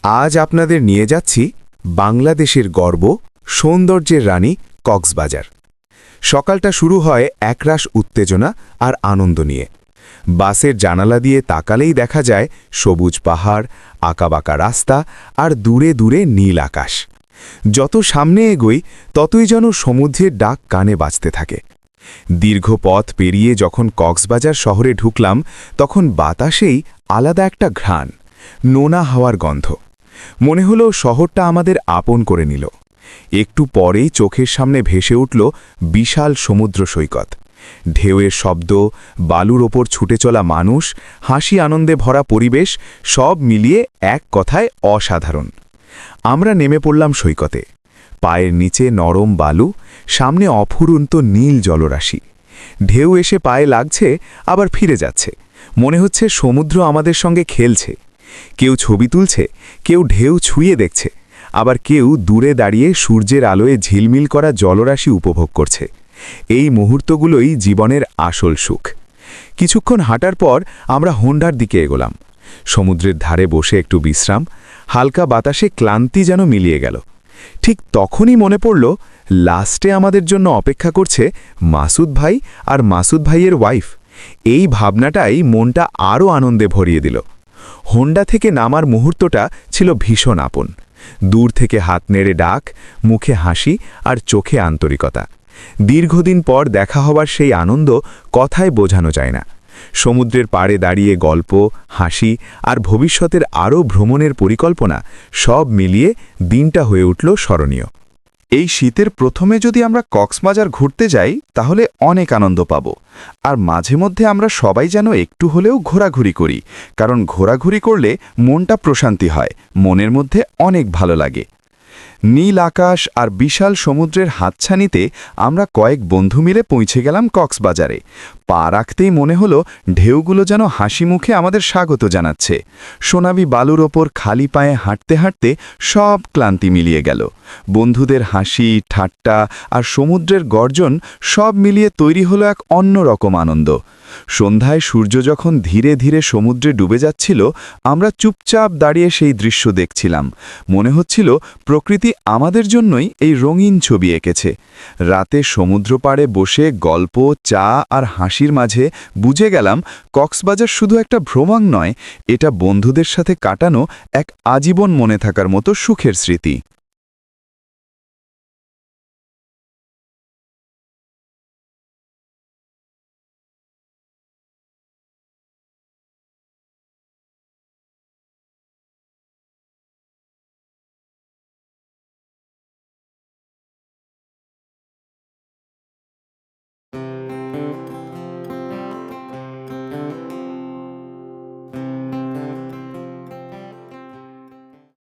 আজ আপনাদের নিয়ে যাচ্ছি বাংলাদেশের গর্ব, সৌন্দর্যের রানী কক্সবাজার। সকালটা শুরু হয় একরাশ উত্তেজনা আর আনন্দ নিয়ে। বাসের জানালা দিয়ে তাকালেই দেখা যায় সবুজ পাহাড়, আঁকাবাঁকা রাস্তা আর দূরে দূরে নীল আকাশ। যত সামনে এগোই ততই যেন সমুদ্রের ডাক কানে বাজতে থাকে। দীর্ঘ পথ পেরিয়ে যখন কক্সবাজার শহরে ঢুকলাম, তখন বাতাসেই আলাদা একটা ঘ্রাণ, নোনা হাওয়ার গন্ধ। মনে হলো শহরটা আমাদের আপন করে নিল। একটু পরেই চোখের সামনে ভেসে উঠল বিশাল সমুদ্র সৈকত। ঢেউয়ের শব্দ, বালুর ওপর ছুটে চলা মানুষ, হাসি আনন্দে ভরা পরিবেশ, সব মিলিয়ে এক কথায় অসাধারণ। আমরা নেমে পড়লাম সৈকতে। পায়ের নিচে নরম বালু, সামনে অফুরন্ত নীল জলরাশি। ঢেউ এসে পায়ে লাগছে, আবার ফিরে যাচ্ছে। মনে হচ্ছে সমুদ্র আমাদের সঙ্গে খেলছে। কেউ ছবি তুলছে, কেউ ঢেউ ছুঁয়ে দেখছে, আবার কেউ দূরে দাঁড়িয়ে সূর্যের আলোয় ঝিলমিল করা জলরাশি উপভোগ করছে। এই মুহূর্তগুলোই জীবনের আসল সুখ। কিছুক্ষণ হাঁটার পর আমরা হোন্ডার দিকে এগোলাম। সমুদ্রের ধারে বসে একটু বিশ্রাম, হালকা বাতাসে ক্লান্তি যেন মিলিয়ে গেল। ঠিক তখনই মনে পড়ল, লাস্টে আমাদের জন্য অপেক্ষা করছে মাসুদ ভাই আর মাসুদ ভাইয়ের ওয়াইফ। এই ভাবনাটাই মনটা আরও আনন্দে ভরিয়ে দিল। হোন্ডা থেকে নামার মুহূর্তটা ছিল ভীষণ আপন। দূর থেকে হাত নেড়ে ডাক, মুখে হাসি আর চোখে আন্তরিকতা। দীর্ঘদিন পর দেখা হবার সেই আনন্দ কথায় বোঝানো যায় না। সমুদ্রের পাড়ে দাঁড়িয়ে গল্প, হাসি আর ভবিষ্যতের আরও ভ্রমণের পরিকল্পনা, সব মিলিয়ে দিনটা হয়ে উঠল স্মরণীয়। এই শীতের প্রথমে যদি আমরা কক্সবাজার ঘুরতে যাই তাহলে অনেক আনন্দ পাব। আর মাঝে মধ্যে আমরা সবাই যেন একটু হলেও ঘোরাঘুরি করি, কারণ ঘোরাঘুরি করলে মনটা প্রশান্তি হয়, মনের মধ্যে অনেক ভালো লাগে। নীল আকাশ আর বিশাল সমুদ্রের হাতছানিতে আমরা কয়েক বন্ধু মিলে পৌঁছে গেলাম কক্সবাজারে। পা রাখতেই মনে হলো ঢেউগুলো যেন হাসি মুখে আমাদের স্বাগত জানাচ্ছে। সোনালি বালুর ওপর খালি পায়ে হাঁটতে হাঁটতে সব ক্লান্তি মিলিয়ে গেল। বন্ধুদের হাসি, ঠাট্টা আর সমুদ্রের গর্জন সব মিলিয়ে তৈরি হলো এক অন্যরকম আনন্দ। সন্ধ্যায় সূর্য যখন ধীরে ধীরে সমুদ্রে ডুবে যাচ্ছিল, আমরা চুপচাপ দাঁড়িয়ে সেই দৃশ্য দেখছিলাম। মনে হচ্ছিল প্রকৃতি আমাদের জন্যই এই রঙিন ছবি এঁকেছে। রাতে সমুদ্র পাড়ে বসে গল্প, চা আর হাসির মাঝে বুঝে গেলাম কক্সবাজার শুধু একটা ভ্রমণ নয়, এটা বন্ধুদের সাথে কাটানো এক আজীবন মনে থাকার মতো সুখের স্মৃতি।